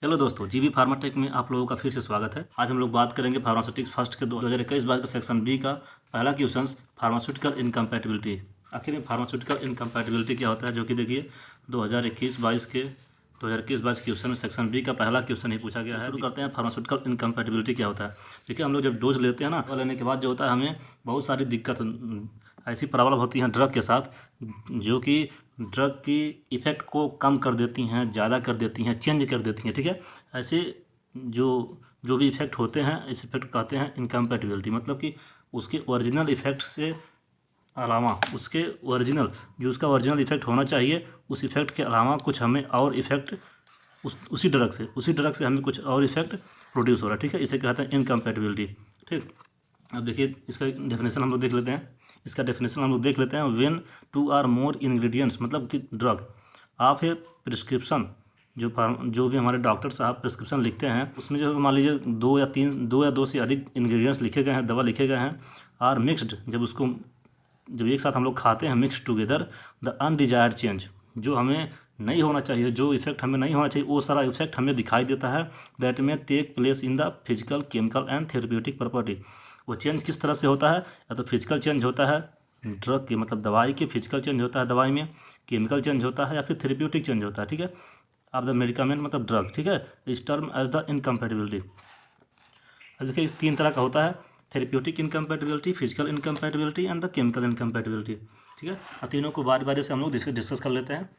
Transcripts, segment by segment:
Hello दोस्तों, GB Pharmatech में आप लोगों का फिर से स्वागत है। आज हम लोग बात करेंगे फार्मास्यूटिक्स फर्स्ट के 2021-22 का सेक्शन बी का पहला क्वेश्चन, फार्मास्यूटिकल इनकम्पैटिबिलिटी। आखिर में फार्मास्यूटिकल इनकम्पैटिबिलिटी क्या होता है, जो कि देखिए 2021-22 क्वेश्चन में सेक्शन बी का पहला क्वेश्चन ही पूछा गया है। शुरू करते हैं, फार्मास्यूटिकल इनकम्पैटिबिलिटी क्या होता है। देखिए, हम लोग जब डोज लेते हैं ना, दवा लेने के बाद जो होता है हमें बहुत सारी दिक्कत ऐसी प्रॉब्लम होती हैं ड्रग के साथ, जो कि ड्रग की इफ़ेक्ट को कम कर देती हैं, ज़्यादा कर देती हैं, चेंज कर देती हैं। ठीक है, ऐसे जो जो भी इफ़ेक्ट होते हैं, इस इफ़ेक्ट कहते हैं इनकम्पैटिबिलिटी। मतलब कि उसके ओरिजिनल इफ़ेक्ट से अलावा, उसके ओरिजिनल जो उसका ओरिजिनल इफ़ेक्ट होना चाहिए, उस इफ़ेक्ट के अलावा कुछ हमें और इफ़ेक्ट उसी ड्रग से हमें कुछ और इफ़ेक्ट प्रोड्यूस हो रहा है। ठीक है, इसे कहते हैं इनकम्पैटिबिलिटी। ठीक, अब देखिए इसका डेफिनेशन हम लोग देख लेते हैं। When two or more ingredients, मतलब कि ड्रग आप है प्रिस्क्रिप्शन, जो भी हमारे डॉक्टर साहब प्रिस्क्रिप्शन लिखते हैं, उसमें जो मान लीजिए दो या दो से अधिक इंग्रेडिएंट्स लिखे गए हैं, दवा लिखे गए हैं, आर मिक्सड, जब एक साथ हम लोग खाते हैं, mix together, the undesired change, जो हमें नहीं होना चाहिए, जो इफेक्ट हमें नहीं होना चाहिए, वो सारा इफेक्ट हमें दिखाई देता है। That may take place in the physical, chemical and therapeutic property. वो चेंज किस तरह से होता है? या तो फिजिकल चेंज होता है ड्रग के, मतलब दवाई के फिजिकल चेंज होता है दवाई में, केमिकल चेंज होता है, या फिर थेरेप्यूटिक चेंज होता है। ठीक है, ऑफ द मेडिकामेंट मतलब ड्रग। ठीक है, इस टर्म एज द इनकम्पैटिबिलिटी। अब देखिए इस तीन तरह का होता है, therapeutic incompatibility, physical incompatibility and the chemical incompatibility. ठीक है, और तीनों को बारी बारी से हम लोग डिस्कस कर लेते हैं।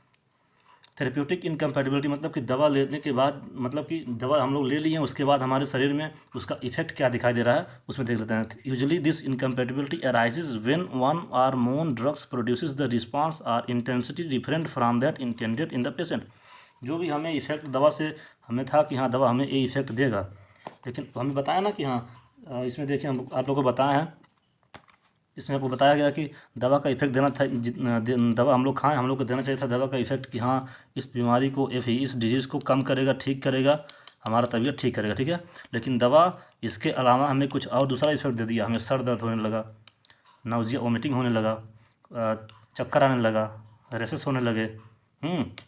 थेरेप्यूटिक इनकम्पैटिबिलिटी मतलब कि दवा लेने के बाद, मतलब कि दवा हम लोग ले लिए हैं, उसके बाद हमारे शरीर में उसका इफेक्ट क्या दिखाई दे रहा है, उसमें देख लेते हैं। Usually this incompatibility arises when one or more drugs produces the response or intensity different from that intended in the patient. जो भी हमें इफेक्ट दवा से हमें था कि हाँ दवा हमें ये इफेक्ट देगा, लेकिन हमें बताया ना कि हाँ इसमें देखिए हम आप लोगों को बताया है, इसमें आपको बताया गया कि दवा का इफेक्ट देना था, दवा हम लोग खाएं, हम लोग को देना चाहिए था दवा का इफेक्ट कि हाँ इस बीमारी को, इस डिजीज़ को कम करेगा, ठीक करेगा, हमारा तबीयत ठीक करेगा। ठीक है, लेकिन दवा इसके अलावा हमें कुछ और दूसरा इफेक्ट दे दिया, हमें सर दर्द होने लगा, नाउजिया वोमिटिंग होने लगा, चक्कर आने लगा, रेसेस होने लगे,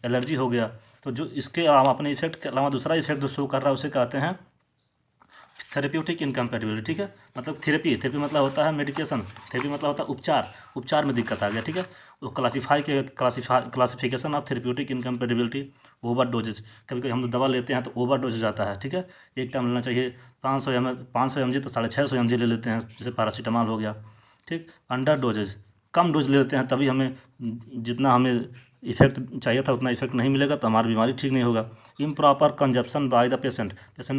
एलर्जी हो गया। तो जो इसके अलावा, अपने इफेक्ट के अलावा दूसरा इफेक्ट जो शो कर रहा है, उसे कहते हैं थेरेप्यूटिक इनकम्पैटिबिलिटी। ठीक है, मतलब थेरेपी मतलब होता है मेडिकेशन, थेरेपी मतलब होता है उपचार में दिक्कत आ गया। ठीक है, वो classification of therapeutic incompatibility, over dosages. कभी कभी हम लोग दवा लेते हैं तो ओवर डोज हो जाता है। ठीक है, एक टाइम लेना चाहिए 500 mg तो 650 mg ले लेते हैं, जैसे पैरासीटामॉल हो गया। ठीक, अंडर डोजेज, कम डोज ले लेते हैं, तभी हमें जितना हमें इफेक्ट चाहिए था उतना इफेक्ट नहीं मिलेगा, तो हमारी बीमारी ठीक नहीं होगा। Improper consumption by the patient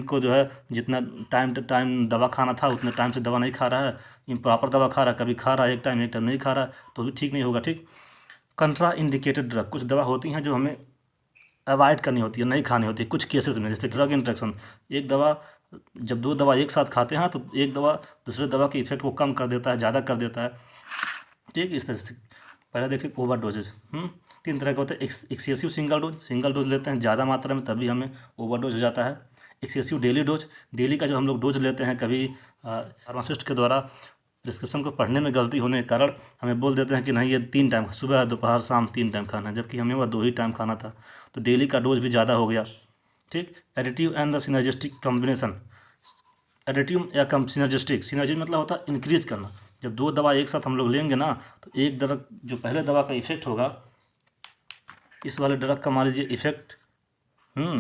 को जो है जितना टाइम टू टाइम दवा खाना था उतने टाइम से दवा नहीं खा रहा है, इम्प्रॉपर दवा खा रहा है, कभी खा रहा है एक टाइम नहीं खा रहा है, तो भी ठीक नहीं होगा। ठीक, कंट्रा इंडिकेटेड ड्रग, कुछ दवा होती हैं जो हमें अवॉइड करनी होती है, नहीं खानी होती है कुछ केसेस में, जैसे ड्रग इंट्रैक्शन। एक दवा, जब दो दवा एक साथ खाते हैं तो एक दवा दूसरे दवा के इफेक्ट को कम कर देता है, ज़्यादा कर देता है। ठीक, इस तरह से पहले देखिए ओवर डोजेज, तीन तरह के होते हैं। एक्सेसिव सिंगल डोज लेते हैं ज़्यादा मात्रा में, तभी हमें ओवर डोज हो जाता है। एक्सेसिव डेली डोज, डेली का जो हम लोग डोज लेते हैं, कभी फार्मासिस्ट के द्वारा प्रिस्क्रिप्शन को पढ़ने में गलती होने के कारण हमें बोल देते हैं कि नहीं ये 3 टाइम, सुबह दोपहर शाम 3 टाइम खाना है, जबकि हमें वह 2 ही टाइम खाना था, तो डेली का डोज भी ज़्यादा हो गया। ठीक, additive and the synergistic combination, additive या कम सिनर्जी मतलब होता है इंक्रीज करना। जब दो दवा एक साथ हम लोग लेंगे ना, तो एक ड्रग, जो पहले दवा का इफेक्ट होगा, इस वाले ड्रग का मान लीजिए इफेक्ट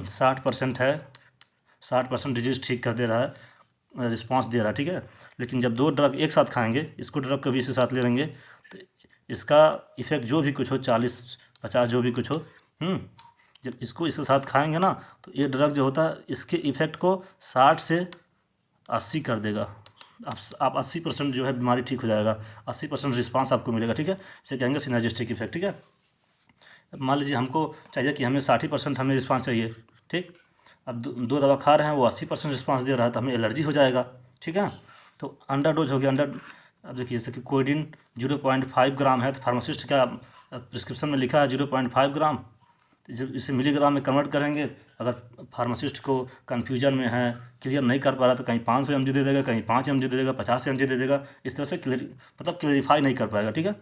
60% है, 60% डिजीज ठीक कर दे रहा है, रिस्पांस दे रहा है। ठीक है, लेकिन जब दो ड्रग एक साथ खाएंगे, इसको ड्रग को भी इसके साथ ले लेंगे, तो इसका इफेक्ट जो भी कुछ हो, 40-50 जो भी कुछ हो, जब इसको इसके साथ खाएंगे ना, तो ये ड्रग जो होता है इसके इफेक्ट को 60 से 80 कर देगा। आप 80% जो है बीमारी ठीक हो जाएगा, 80% रिस्पांस आपको मिलेगा। ठीक है, इसे कहेंगे सिनर्जिस्टिक इफेक्ट। ठीक है, मान लीजिए हमको चाहिए कि हमें 60% हमें रिस्पांस चाहिए। ठीक, अब दो दवा खा रहे हैं, वो 80% रिस्पांस दे रहा है, तो हमें एलर्जी हो जाएगा। ठीक है, तो अंडर डोज हो गया। अब देखिए जैसे कि कोडिन 0.5 ग्राम है, तो फार्मासिस्ट का प्रिस्क्रिप्शन में लिखा है 0.5 ग्राम, तो जब इसे मिलीग्राम में कन्वर्ट करेंगे, अगर फार्मासिस्ट को कन्फ्यूजन में है, क्लियर नहीं कर पा रहा, तो कहीं 500 mg दे देगा, कहीं 5 mg दे देगा, 50 mg दे देगा, इस तरह से क्लियरिफाई नहीं कर पाएगा। ठीक है,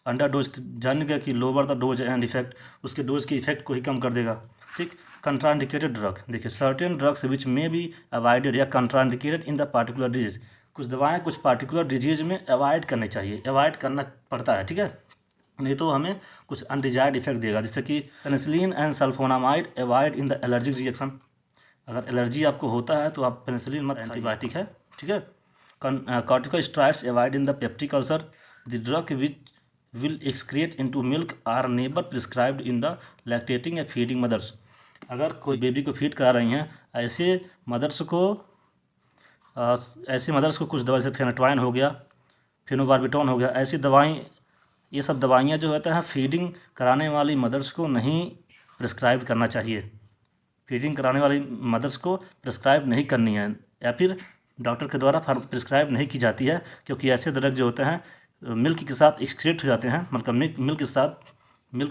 अंडर डोज जान गया कि lower the dose and effect, उसके डोज के इफेक्ट को ही कम कर देगा। ठीक, कंट्राइंडिकेटेड ड्रग, देखिए certain drugs which may be avoided या contraindicated in the particular disease, कुछ दवाएं कुछ पार्टिकुलर डिजीज में अवॉइड करनी चाहिए, अवॉइड करना पड़ता है, ठीक है, नहीं तो हमें कुछ अनडिजायर्ड इफेक्ट देगा, जैसे कि penicillin and sulphonamide avoid in the allergic reaction, अगर एलर्जी आपको होता है तो आप पेनिसिलिन मत, एंटीबायोटिक है, ठीक है। Corticosteroids avoid in the peptic ulcer, the drug which will excrete into milk are never prescribed in the lactating या feeding mothers, अगर कोई बेबी को फीड करा रही हैं ऐसे मदर्स को कुछ दवा जैसे फेनेटवाइन हो गया, फिनोबार्बिटॉन हो गया, ऐसी दवाएं, ये सब दवाइयाँ जो होता है फीडिंग कराने वाली मदर्स को नहीं प्रिस्क्राइब करना चाहिए, फीडिंग कराने वाली मदर्स को प्रिस्क्राइब नहीं करनी है या फिर डॉक्टर के द्वारा प्रिस्क्राइब नहीं की जाती है, क्योंकि ऐसे ड्रग जो होते हैं मिल्क के साथ एक्सक्रीट हो जाते हैं, मतलब मिल्क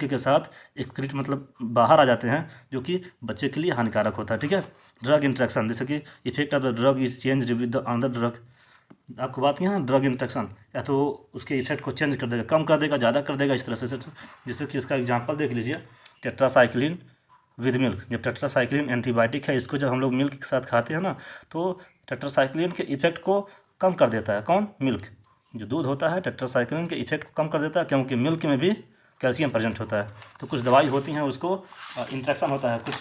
के साथ एक्सक्रीट मतलब बाहर आ जाते हैं, जो कि बच्चे के लिए हानिकारक होता है, ठीक है। ड्रग इंट्रैक्शन, जैसे कि effect of the drug is change with the another drug, आपको बात की है ना, ड्रग इंट्रैक्शन या तो उसके इफेक्ट को चेंज कर देगा, कम कर देगा, ज़्यादा कर देगा, इस तरह से। जैसे कि इसका एग्जाम्पल देख लीजिए, टेट्रासाइक्लिन विद मिल्क, जब टेट्रासाइक्लिन एंटीबायोटिक है, इसको जब हम लोग मिल्क के साथ खाते हैं ना तो टेट्रासाइक्लिन के इफेक्ट को कम कर देता है, कौन, मिल्क, जो दूध होता है टेट्रासाइक्लिन के इफेक्ट को कम कर देता है, क्योंकि मिल्क में भी कैल्शियम प्रेजेंट होता है। तो कुछ दवाई होती हैं उसको इंट्रैक्शन होता है, कुछ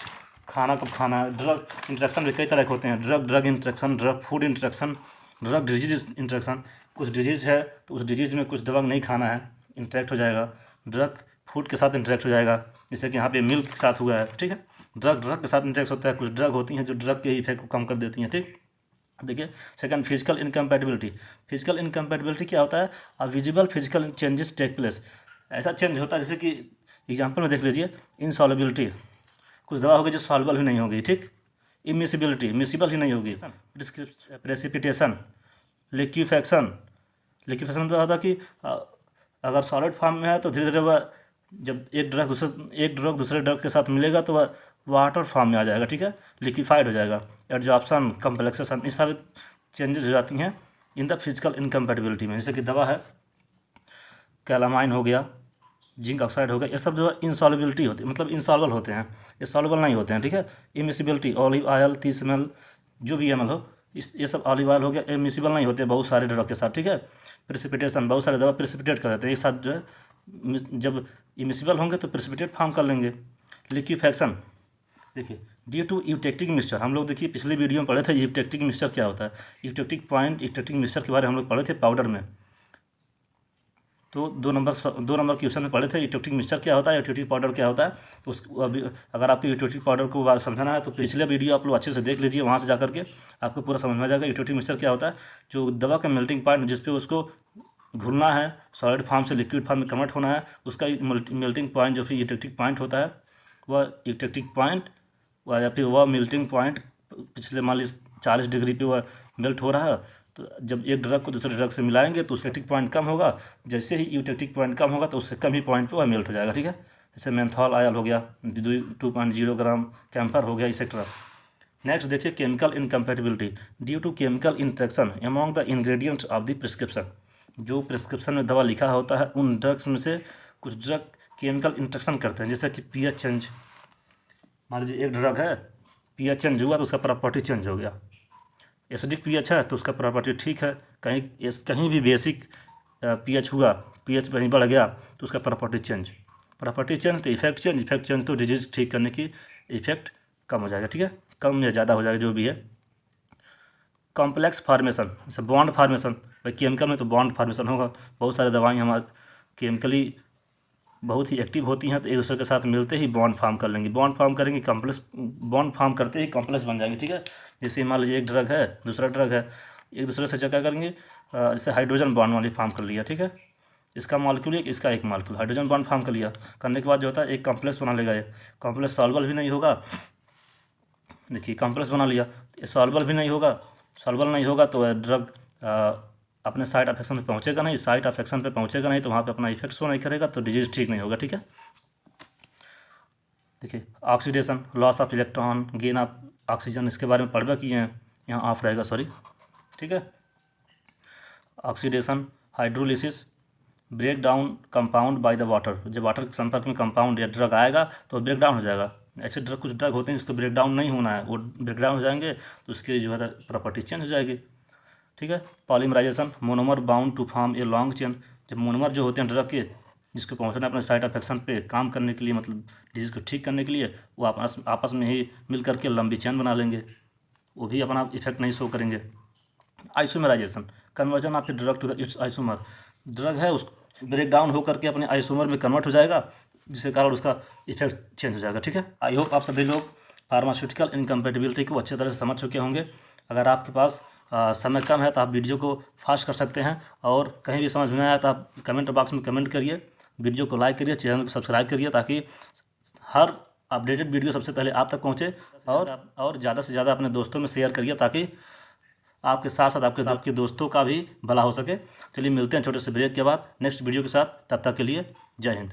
खाना कब खाना, ड्रग इंट्रैक्शन भी कई तरह के होते हैं, drug interaction, drug food interaction, drug disease interaction, कुछ डिजीज़ है तो उस डिजीज़ में कुछ दवा नहीं खाना है, इंटरेक्ट हो जाएगा, ड्रग फूड के साथ इंटरेक्ट हो जाएगा, जैसे कि यहाँ पे मिल्क के साथ हुआ है, ठीक है। ड्रग के साथ इंटरेक्ट होता है, कुछ ड्रग होती हैं जो ड्रग के इफेक्ट को कम कर देती हैं, ठीक। देखिए सेकंड फिजिकल इनकम्पैटिबिलिटी क्या होता है, visible physical changes take place, ऐसा चेंज होता है जैसे कि एग्जांपल में देख लीजिए, इनसॉल्युबिलिटी, कुछ दवा होगी जो सॉल्युबल ही नहीं होगी, ठीक, इमिसिबिलिटी, मिसिबल ही नहीं होगी, प्रेसिपिटेशन, लिक्विफेक्शन मतलब होता है कि अगर सॉलिड फॉर्म में है तो धीरे धीरे वह जब एक ड्रग दूसरे ड्रग के साथ मिलेगा तो वह वाटर फॉर्म में आ जाएगा, ठीक है, लिक्विफाइड हो जाएगा, एडजॉर्प्शन, कम्प्लेक्सेशन, इस सारे चेंजेस हो जाती हैं इन द फिजिकल इनकम्पैटिबिलिटी में। जैसे कि दवा है कैलामाइन हो गया, जिंक ऑक्साइड हो गया, ये सब जो है इंसॉल्युबिलिटी होती है, मतलब इंसॉल्युबल होते हैं, ये सॉल्युबल नहीं होते हैं, ठीक है। इमिसिबिलिटी, ऑलिव ऑयल 30 ml जो भी ml हो, ये सब ऑलिव ऑयल हो गया, इमिसिबल नहीं होते बहुत सारे ड्रग के साथ, ठीक है। प्रेसिपिटेशन, बहुत सारे दवा प्रेसिपिटेट कर देते हैं एक साथ, जो है जब इमिसिबल होंगे तो प्रेसिपिटेट फॉर्म कर लेंगे। लिक्विफेक्शन, देखिए ड्यू टू यूटेक्टिक मिक्सचर, हम लोग देखिए पिछले वीडियो में पढ़े थे यूटेक्टिक मिक्सचर क्या होता है, यूटेक्टिक मिक्सचर के बारे में हम लोग पढ़े थे पाउडर में, तो 2 नंबर क्वेश्चन में पढ़े थे यूटेक्टिक मिक्सचर क्या होता है, यूटेक्टिक पाउडर क्या होता है। तो अभी अगर आपको यूटेक्टिक पाउडर को बात समझना है तो पिछले वीडियो आप लोग अच्छे से देख लीजिए, वहाँ से जाकर के आपको पूरा समझ में आ जाएगा यूटेक्टिक मिक्सचर क्या होता है। जो दवा का मेल्टिंग पॉइंट जिस पे उसको घुलना है, सॉलिड फॉर्म से लिक्विड फॉर्म में कन्वर्ट होना है, उसका मेल्टिंग पॉइंट जो फिर यूटेक्टिक पॉइंट होता है, वह यूटेक्टिक पॉइंट या फिर वह मेल्टिंग पॉइंट पिछले मान लीजिए 40 डिग्री पे वह मेल्ट हो रहा है, तो जब एक ड्रग को दूसरे ड्रग से मिलाएंगे तो उसका यूटेक्टिक पॉइंट कम होगा, जैसे ही यूटेक्टिक पॉइंट कम होगा तो उससे कम ही पॉइंट पे वह मेल्ट हो जाएगा, ठीक है। जैसे मेंथॉल ऑयल हो गया 2.0 ग्राम, कैम्फर हो गया, एक्सेट्रा। नेक्स्ट देखिए chemical incompatibility due to chemical interaction among the ingredients of the prescription, जो प्रिस्क्रिप्शन में दवा लिखा होता है उन ड्रग्स में से कुछ ड्रग केमिकल इंट्रैक्शन करते हैं, जैसे कि पीएच चेंज, मान लीजिए एक ड्रग है पीएच चेंज हुआ तो उसका प्रॉपर्टी चेंज हो गया, एसिडिक पीएच है तो उसका प्रॉपर्टी ठीक है, कहीं भी बेसिक पीएच हुआ, पीएच कहीं बढ़ गया तो उसका प्रॉपर्टी चेंज तो इफेक्ट चेंज तो डिजीज ठीक करने की इफेक्ट कम हो जाएगा, ठीक है, कम या ज़्यादा हो जाएगा जो भी है। कॉम्प्लेक्स फार्मेशन, जैसे बॉन्ड फार्मेशन, भाई केमिकल में तो बॉन्ड फार्मेशन होगा, बहुत सारी दवाएँ हमारे केमिकली बहुत ही एक्टिव होती हैं तो एक दूसरे के साथ मिलते ही बॉन्ड फॉर्म कर लेंगे, बॉन्ड फॉर्म करेंगे, कॉम्प्लेक्स बॉन्ड फॉर्म करते ही कॉम्प्लेक्स बन जाएंगे, ठीक है। जैसे मान लीजिए एक ड्रग है दूसरा ड्रग है, एक दूसरे से क्या करेंगे, जैसे हाइड्रोजन बॉन्ड वाली फॉर्म कर लिया, ठीक है, इसका मॉलिक्यूल एक इसका एक मॉलिक्यूल, हाइड्रोजन बॉन्ड फॉर्म कर लिया, करने के बाद जो होता है एक कॉम्प्लेक्स बना लेगा, ये कॉम्प्लेक्स सॉल्युबल भी नहीं होगा, देखिए कॉम्प्लेक्स बना लिया, ये सॉल्युबल भी नहीं होगा तो ड्रग अपने साइट ऑफ एक्शन पे पहुँचेगा नहीं, तो वहाँ पे अपना इफेक्ट शो नहीं करेगा तो डिजीज ठीक नहीं होगा, ठीक है। देखिए oxidation, loss of electron, gain of oxygen, इसके बारे में पढ़वा किए हैं, यहाँ ऑफ रहेगा सॉरी, ठीक है। Oxidation, hydrolysis, break down compound by the water, जब वाटर के संपर्क में कंपाउंड या ड्रग आएगा तो ब्रेक डाउन हो जाएगा, ऐसे ड्रग कुछ ड्रग होते हैं जिसको ब्रेक डाउन नहीं होना है, वो ब्रेक डाउन हो जाएंगे तो उसकी जो है प्रॉपर्टी चेंज हो जाएगी। ठीक है। Polymerisation, monomer bound to form a long chain. जब मोनोमर जो होते हैं ड्रग के, जिसको पहुंचना अपने साइट ऑफ एक्शन पे काम करने के लिए, मतलब डिजीज़ को ठीक करने के लिए, वो आपस में ही मिल करके लंबी चेन बना लेंगे, वो भी अपना इफेक्ट नहीं शो करेंगे। Isomerisation, conversion of a drug to the its isomer. Drug है उस ब्रेक डाउन होकर के अपने आइसोमर में कन्वर्ट हो जाएगा, जिसके कारण उसका इफेक्ट चेंज हो जाएगा। ठीक है। आई होप आप सभी लोग फार्मास्यूटिकल इनकम्पेटिबिलिटी को अच्छे तरह से समझ चुके होंगे। अगर आपके पास समय कम है तो आप वीडियो को फास्ट कर सकते हैं, और कहीं भी समझ में नहीं आया तो आप कमेंट बॉक्स में कमेंट करिए, वीडियो को लाइक करिए, चैनल को सब्सक्राइब करिए, ताकि हर अपडेटेड वीडियो सबसे पहले आप तक पहुँचे। और ज़्यादा से ज़्यादा अपने दोस्तों में शेयर करिए, ताकि आपके साथ साथ आपके दोस्तों का भी भला हो सके। चलिए मिलते हैं छोटे से ब्रेक के बाद नेक्स्ट वीडियो के साथ, तब तक के लिए जय हिंद।